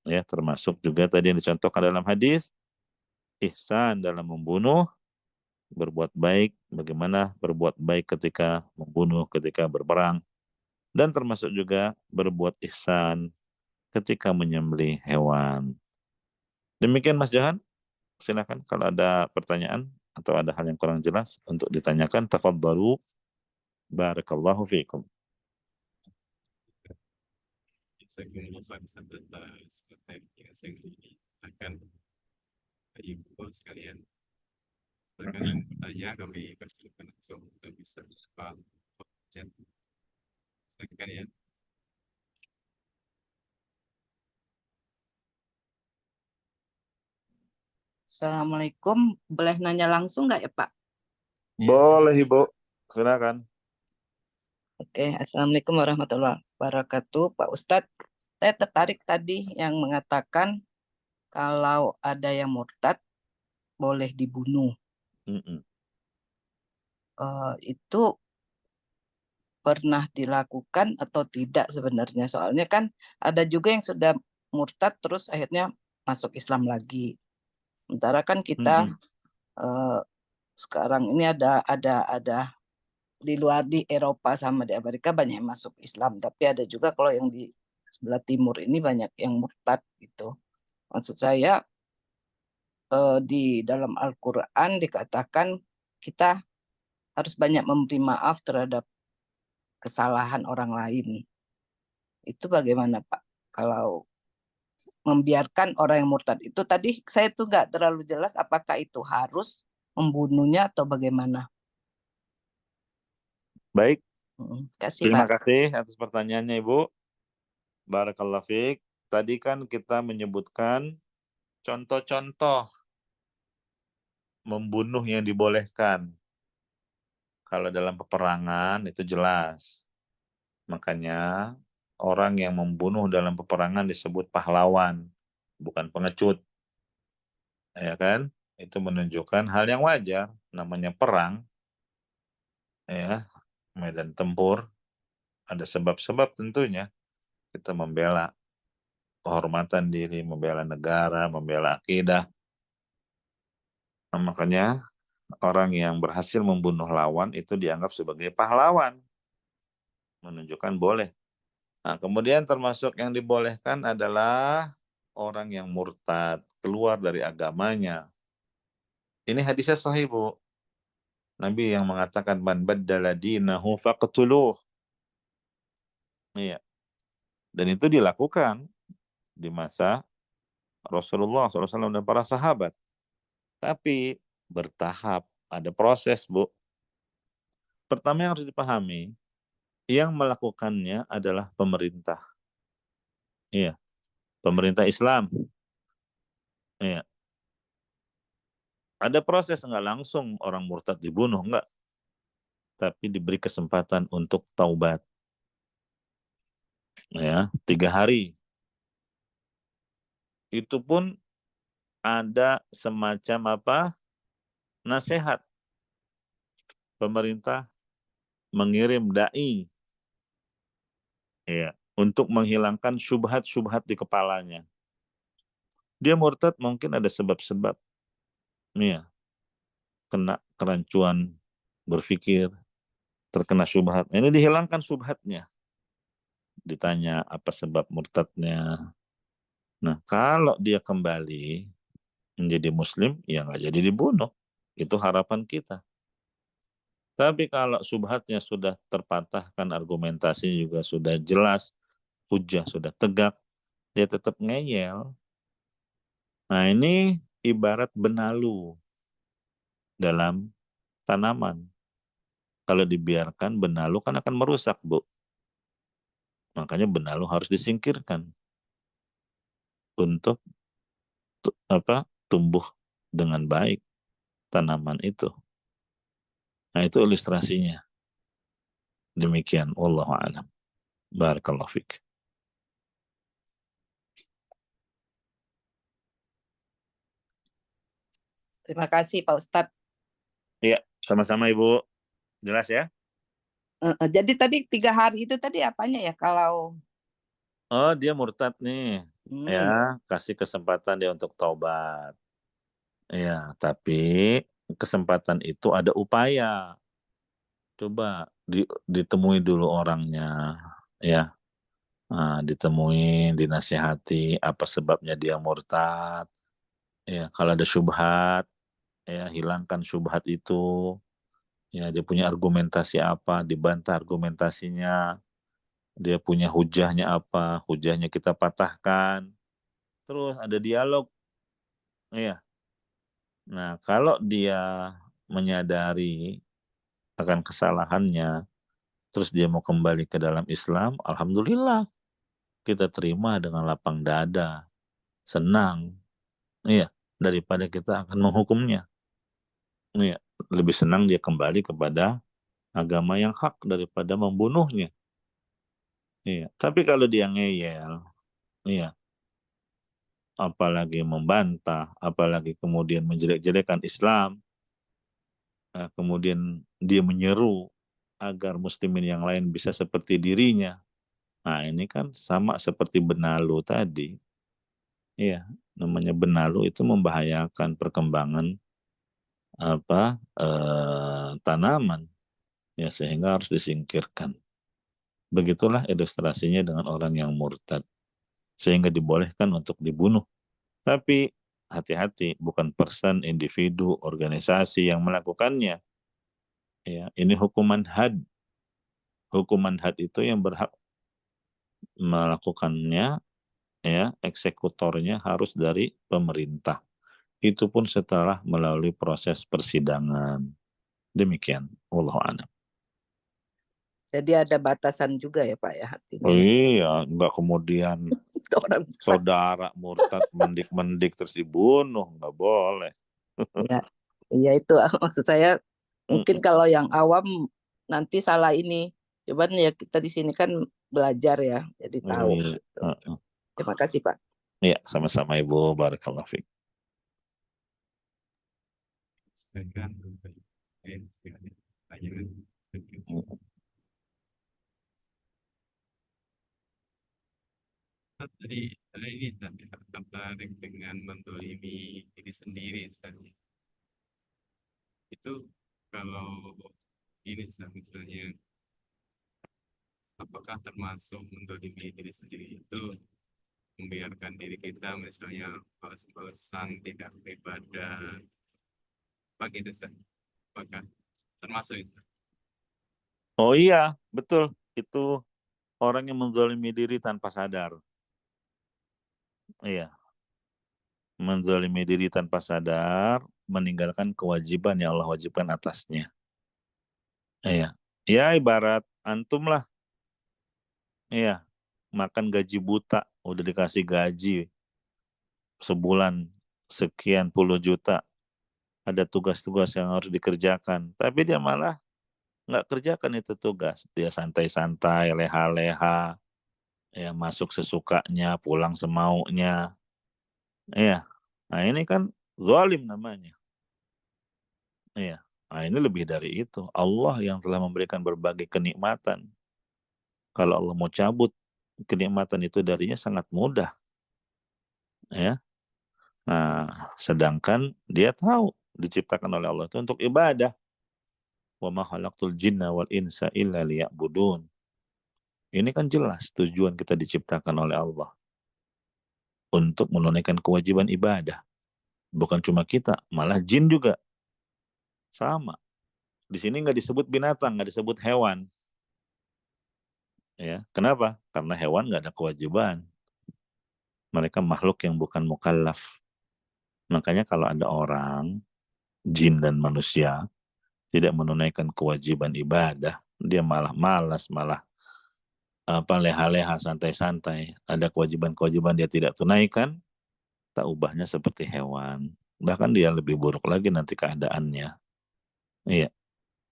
A: Ya, termasuk juga tadi yang dicontohkan dalam hadis, ihsan dalam membunuh berbuat baik, bagaimana berbuat baik ketika membunuh, ketika berperang, dan termasuk juga berbuat ihsan ketika menyembelih hewan. Demikian Mas Jahan, silakan kalau ada pertanyaan atau ada hal yang kurang jelas untuk ditanyakan, tafadhalu, barakallahu fiikum.
B: Saya ingin seperti yang saya silakan ibu sekalian. Silakan yang bertanya kami persilakan langsung kita bisa chat. Silakan ya.
C: Assalamualaikum, boleh nanya langsung nggak ya Pak?
A: Boleh Ibu, silakan.
C: Oke, Assalamualaikum warahmatullahi wabarakatuh, Pak Ustadz. Saya tertarik tadi yang mengatakan kalau ada yang murtad boleh dibunuh. Itu pernah dilakukan atau tidak sebenarnya? Soalnya kan ada juga yang sudah murtad terus akhirnya masuk Islam lagi. Sementara kan kita sekarang ini ada di luar, di Eropa sama di Amerika banyak yang masuk Islam, tapi ada juga kalau yang di sebelah timur ini banyak yang murtad gitu. Maksud saya di dalam Al-Quran dikatakan kita harus banyak memberi maaf terhadap kesalahan orang lain. Itu bagaimana Pak? Kalau membiarkan orang yang murtad itu tadi saya tuh nggak terlalu jelas apakah itu harus membunuhnya atau bagaimana.
A: Baik,
C: Kasih
A: terima
C: Pak.
A: kasih atas pertanyaannya Ibu. Barakallahu fiik. Tadi kan kita menyebutkan contoh-contoh membunuh yang dibolehkan. Kalau dalam peperangan itu jelas. Makanya orang yang membunuh dalam peperangan disebut pahlawan, bukan pengecut. Ya kan? Itu menunjukkan hal yang wajar, namanya perang. Ya, medan tempur, ada sebab-sebab tentunya. Kita membela kehormatan diri, membela negara, membela akidah. Nah, makanya orang yang berhasil membunuh lawan itu dianggap sebagai pahlawan. Menunjukkan boleh. Nah, kemudian termasuk yang dibolehkan adalah orang yang murtad, keluar dari agamanya. Ini hadisnya sahih, Bu. Nabi yang mengatakan man baddala dinahu faqtuluh. Iya. Dan itu dilakukan di masa Rasulullah SAW dan para sahabat. Tapi bertahap, ada proses, Bu. Pertama yang harus dipahami, yang melakukannya adalah pemerintah. Iya, pemerintah Islam. Iya. Ada proses, enggak langsung orang murtad dibunuh, enggak. Tapi diberi kesempatan untuk taubat. Ya, 3 hari. Itu pun ada semacam apa? Nasihat. Pemerintah mengirim dai, ya, untuk menghilangkan syubhat-syubhat di kepalanya. Dia murtad mungkin ada sebab-sebab. Ya, kena kerancuan berpikir, terkena syubhat. Ini dihilangkan syubhatnya. Ditanya apa sebab murtadnya. Nah, kalau dia kembali menjadi muslim, ya nggak jadi dibunuh. Itu harapan kita. Tapi kalau subhatnya sudah terpatahkan, argumentasi juga sudah jelas, hujah sudah tegak, dia tetap ngeyel. Nah, ini ibarat benalu dalam tanaman. Kalau dibiarkan, benalu kan akan merusak, Bu. Makanya benalu harus disingkirkan untuk tumbuh dengan baik tanaman itu. Nah, itu ilustrasinya. Demikian, wallahu a'lam. Barakallahu fiik.
C: Terima kasih Pak Ustadz.
A: Iya, sama-sama Ibu. Jelas ya?
C: Jadi tadi 3 hari itu tadi apanya ya kalau
A: Oh, dia murtad nih. Ya, kasih kesempatan dia untuk taubat. Ya, tapi kesempatan itu ada upaya. Coba ditemui dulu orangnya, ya. Ditemuin, dinasihati apa sebabnya dia murtad, ya. Kalau ada syubhat, ya hilangkan syubhat itu, ya. Dia punya argumentasi apa, dibantah argumentasinya. Dia punya hujahnya apa, hujahnya kita patahkan. Terus ada dialog, ya. Nah, kalau dia menyadari akan kesalahannya, terus dia mau kembali ke dalam Islam, alhamdulillah kita terima dengan lapang dada, senang, iya, daripada kita akan menghukumnya. Iya, lebih senang dia kembali kepada agama yang hak daripada membunuhnya. Iya, tapi kalau dia ngeyel, iya, apalagi membantah, apalagi kemudian menjelek-jelekan Islam, kemudian dia menyeru agar muslimin yang lain bisa seperti dirinya. Nah, ini kan sama seperti benalu tadi. Iya, namanya benalu itu membahayakan perkembangan tanaman, ya, sehingga harus disingkirkan. Begitulah ilustrasinya dengan orang yang murtad, sehingga dibolehkan untuk dibunuh. Tapi hati-hati, bukan person, individu, organisasi yang melakukannya. Ya, ini hukuman had. Hukuman had itu yang berhak melakukannya, ya, eksekutornya harus dari pemerintah. Itu pun setelah melalui proses persidangan. Demikian, wallahu a'lam.
C: Jadi ada batasan juga ya Pak ya
A: Oh
C: artinya.
A: iya, nggak kemudian
C: Orang pas.
A: saudara murtad mendik-mendik terus dibunuh, nggak boleh.
C: Ya, iya itu maksud saya mungkin kalau yang awam nanti salah ini. Coba ya kita di sini kan belajar ya, jadi tahu.
A: Iya.
C: Gitu. Terima kasih Pak.
A: Iya, sama-sama Ibu, barakallahu fiik.
B: Silakan. Tadi ini tadi tertarik dengan mendolimi diri sendiri tadi. Itu kalau ini misalnya apakah termasuk mendolimi diri sendiri itu membiarkan diri kita misalnya balas-balasan tidak beribadah bagi itu, apakah termasuk itu?
A: Oh iya, betul. Itu orang yang menzalimi diri tanpa sadar. Iya. Menzalimi diri tanpa sadar, meninggalkan kewajiban yang Allah wajibkan atasnya. Iya. Ya ibarat antum lah. Iya. Makan gaji buta, udah dikasih gaji sebulan sekian puluh juta. Ada tugas-tugas yang harus dikerjakan. Tapi dia malah nggak kerjakan itu tugas. Dia santai-santai, leha-leha, ya masuk sesukanya, pulang semaunya. Iya. Nah ini kan zalim namanya. Iya. Nah ini lebih dari itu. Allah yang telah memberikan berbagai kenikmatan. Kalau Allah mau cabut kenikmatan itu darinya sangat mudah. Ya. Nah, sedangkan dia tahu diciptakan oleh Allah itu untuk ibadah. Wa ma khalaqtul jinna wal insa illa liya'budun. Ini kan jelas tujuan kita diciptakan oleh Allah untuk menunaikan kewajiban ibadah. Bukan cuma kita, malah jin juga sama. Di sini nggak disebut binatang, nggak disebut hewan. Ya, kenapa? Karena hewan nggak ada kewajiban. Mereka makhluk yang bukan mukallaf. Makanya kalau ada orang, jin dan manusia, tidak menunaikan kewajiban ibadah, dia malah malas, malah leha-leha, santai-santai. Ada kewajiban-kewajiban dia tidak tunaikan, tak ubahnya seperti hewan. Bahkan dia lebih buruk lagi nanti keadaannya. Iya.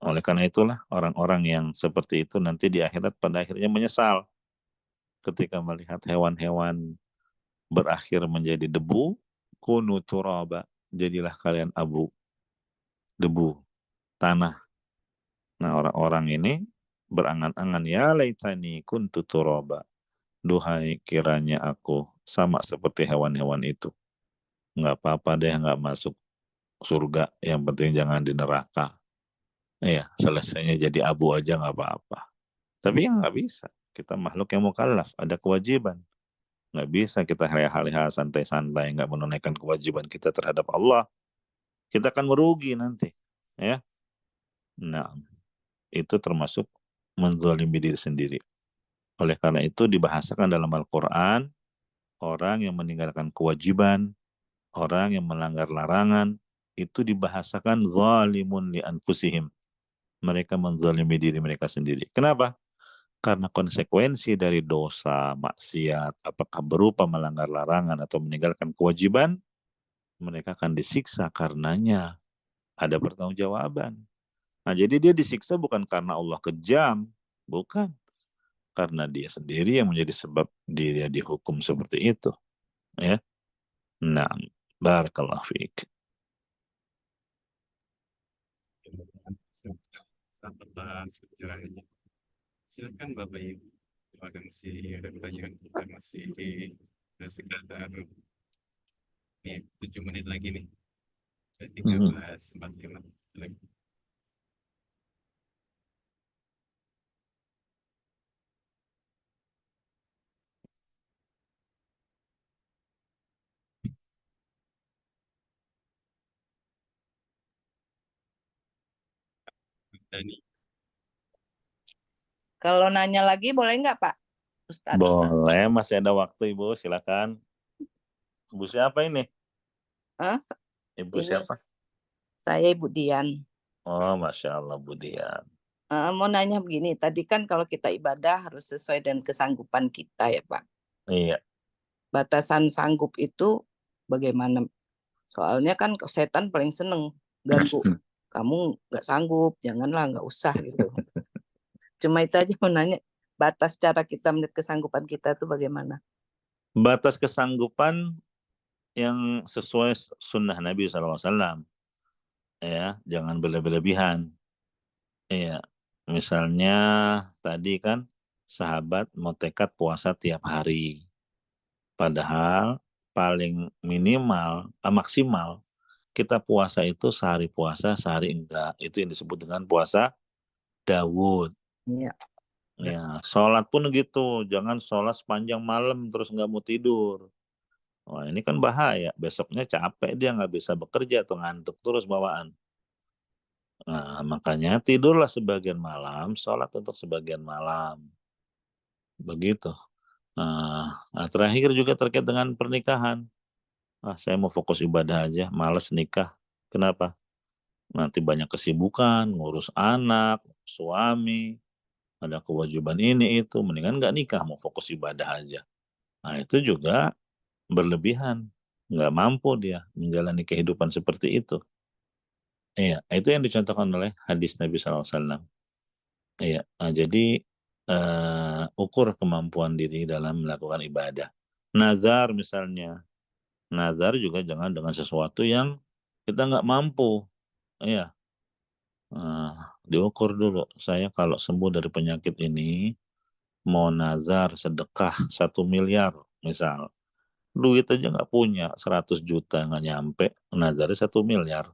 A: Oleh karena itulah orang-orang yang seperti itu nanti di akhirat pada akhirnya menyesal ketika melihat hewan-hewan berakhir menjadi debu, kunu turaba, jadilah kalian abu, debu, tanah. Nah orang-orang ini berangan-angan, ya laitani kuntu turaba, duhai kiranya aku sama seperti hewan-hewan itu. Nggak apa-apa deh nggak masuk surga, yang penting jangan di neraka. Iya, selesainya jadi abu aja nggak apa-apa. Tapi yang nggak bisa, kita makhluk yang mukallaf, ada kewajiban. Nggak bisa kita leha-leha santai-santai, nggak menunaikan kewajiban kita terhadap Allah. Kita akan merugi nanti. Ya. Nah, itu termasuk menzalimi diri sendiri. Oleh karena itu dibahasakan dalam Al-Quran, orang yang meninggalkan kewajiban, orang yang melanggar larangan, itu dibahasakan zalimun li anfusihim. Mereka menzalimi diri mereka sendiri. Kenapa? Karena konsekuensi dari dosa, maksiat, apakah berupa melanggar larangan atau meninggalkan kewajiban, mereka akan disiksa karenanya. Ada pertanggungjawaban. Nah, jadi dia disiksa bukan karena Allah kejam, bukan. Karena dia sendiri yang menjadi sebab dia dihukum seperti itu. Ya. Nah, barakallahu fiik.
B: Atas pencerahannya. Silakan Bapak Ibu. Ada masih ada pertanyaan, kita masih di sekitar 7 menit lagi nih. 13.45 lagi. Dani.
C: Kalau nanya lagi boleh nggak Pak Ustadz?
A: Boleh, masih ada waktu Ibu, silakan. Ibu siapa ini?
C: Hah?
A: Ibu
C: Ini
A: siapa?
C: saya Ibu Dian.
A: Oh, Masya Allah, Bu Dian.
C: Mau nanya begini, tadi kan kalau kita ibadah harus sesuai dengan kesanggupan kita ya Pak.
A: Iya.
C: Batasan sanggup itu bagaimana? Soalnya kan setan paling seneng ganggu. Kamu nggak sanggup, janganlah, nggak usah gitu. Cuma itu aja mau nanya, batas cara kita melihat kesanggupan kita itu bagaimana?
A: Batas kesanggupan yang sesuai sunnah Nabi SAW. Ya, jangan berlebihan. Iya, misalnya tadi kan sahabat mau tekad puasa tiap hari. Padahal paling minimal, maksimal, kita puasa itu sehari puasa, sehari enggak. Itu yang disebut dengan puasa Dawud.
C: Iya.
A: Ya, sholat pun gitu. Jangan sholat sepanjang malam terus nggak mau tidur. Wah, ini kan bahaya. Besoknya capek, dia nggak bisa bekerja atau ngantuk terus bawaan. Nah, makanya tidurlah sebagian malam, sholat untuk sebagian malam. Begitu. Nah, terakhir juga terkait dengan pernikahan. Saya mau fokus ibadah aja, males nikah. Kenapa? Nanti banyak kesibukan, ngurus anak, suami, ada kewajiban ini itu. Mendingan nggak nikah, mau fokus ibadah aja. Nah, itu juga berlebihan. Nggak mampu dia menjalani kehidupan seperti itu. Iya, itu yang dicontohkan oleh hadis Nabi SAW. Iya, jadi ukur kemampuan diri dalam melakukan ibadah. Nazar misalnya, nazar juga jangan dengan sesuatu yang kita nggak mampu. Iya, diukur dulu. Saya kalau sembuh dari penyakit ini, mau nazar sedekah 1 miliar misal. Duit aja nggak punya, 100 juta nggak nyampe, nazarnya 1 miliar.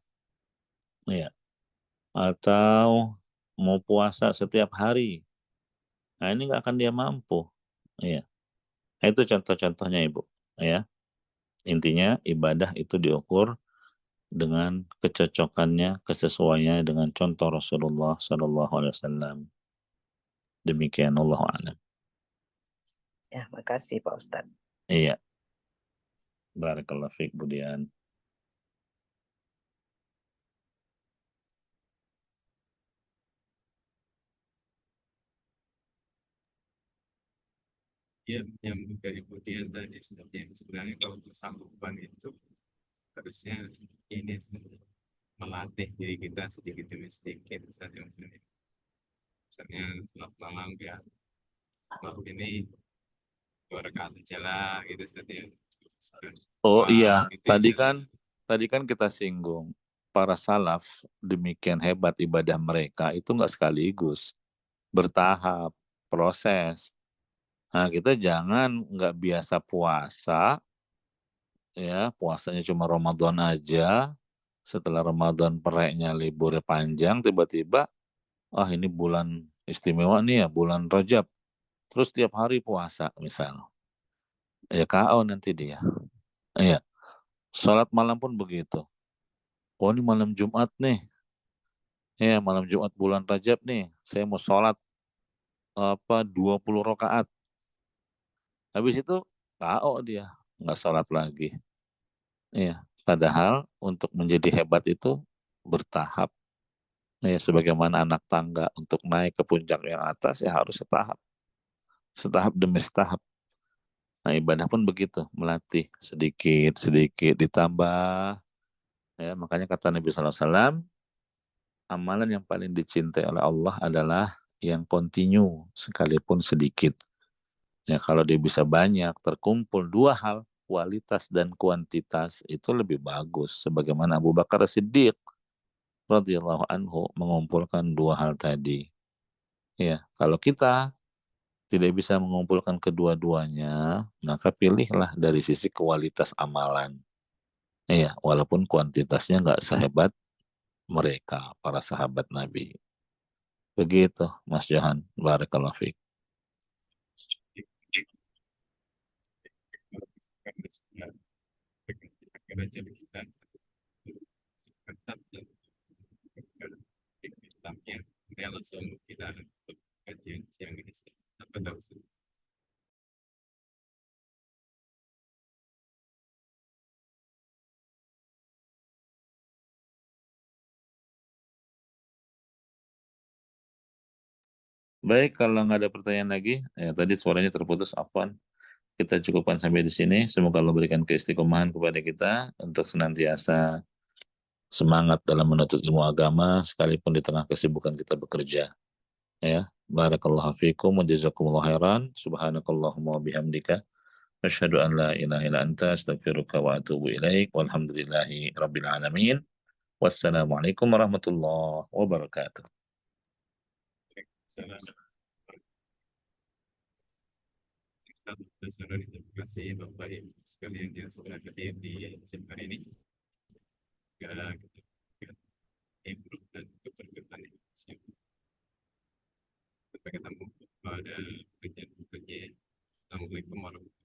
A: Iya. Atau mau puasa setiap hari. Nah, ini nggak akan dia mampu. Iya. Itu contoh-contohnya Ibu. Ya. Intinya ibadah itu diukur dengan kecocokannya, kesesuaiannya dengan contoh Rasulullah SAW. Demikian Allah a'lam.
C: Ya, makasih Pak Ustadz.
A: Iya. Barakallahu fiik Bu Dian.
B: Ya, yang dari Budian tadi sebenarnya kalau kesanggupan itu harusnya ini melatih diri kita sedikit demi sedikit. Misalnya selamat malam ya, malam ini 2 rakaat aja lah gitu ya.
A: Oh iya,
B: Gitu ya,
A: tadi kan kita singgung para salaf demikian hebat ibadah mereka itu nggak sekaligus, bertahap, proses. Nah, kita jangan nggak biasa puasa, ya puasanya cuma Ramadan aja, setelah Ramadan pereknya liburnya panjang, tiba-tiba ini bulan istimewa nih ya, bulan Rajab. Terus tiap hari puasa misal. Ya KO nanti dia. Iya. Sholat malam pun begitu. Oh ini malam Jumat nih. Ya malam Jumat bulan Rajab nih. Saya mau sholat 20 rakaat. Habis itu KO dia. Nggak sholat lagi. Iya. Padahal untuk menjadi hebat itu bertahap. Ya, sebagaimana anak tangga untuk naik ke puncak yang atas ya harus setahap. Setahap demi setahap. Nah, ibadah pun begitu, melatih sedikit-sedikit ditambah. Ya, makanya kata Nabi SAW, amalan yang paling dicintai oleh Allah adalah yang continue sekalipun sedikit. Ya, kalau dia bisa banyak, terkumpul dua hal, kualitas dan kuantitas itu lebih bagus. Sebagaimana Abu Bakar Siddiq radhiyallahu anhu mengumpulkan dua hal tadi. Ya, kalau kita tidak bisa mengumpulkan kedua-duanya, maka pilihlah dari sisi kualitas amalan. Iya, walaupun kuantitasnya nggak sehebat mereka, para sahabat Nabi. Begitu, Mas Johan. Barakallahu fiik.
B: Kerajaan kita seperti hitamnya dia langsung kita kajian siang ini apa tahu.
A: Baik, kalau nggak ada pertanyaan lagi, ya tadi suaranya terputus, afwan. Kita cukupkan sampai di sini. Semoga Allah berikan keistiqomahan kepada kita untuk senantiasa semangat dalam menuntut ilmu agama, sekalipun di tengah kesibukan kita bekerja. Ya, barakallahu fiikum wa jazakumullahu khairan. Subhanakallahumma wa bihamdika. Asyhadu an la ilaha illa anta astaghfiruka wa atubu ilaik. Walhamdulillahi rabbil alamin. Wassalamualaikum warahmatullahi wabarakatuh.
B: Salam. Terima kasih Bapak Ibu sekalian yang sudah hadir di seminar ini. Segala improve dan keberkatan Indonesia. Sampai ketemu pada kajian berikutnya. Assalamualaikum warahmatullahi wabarakatuh.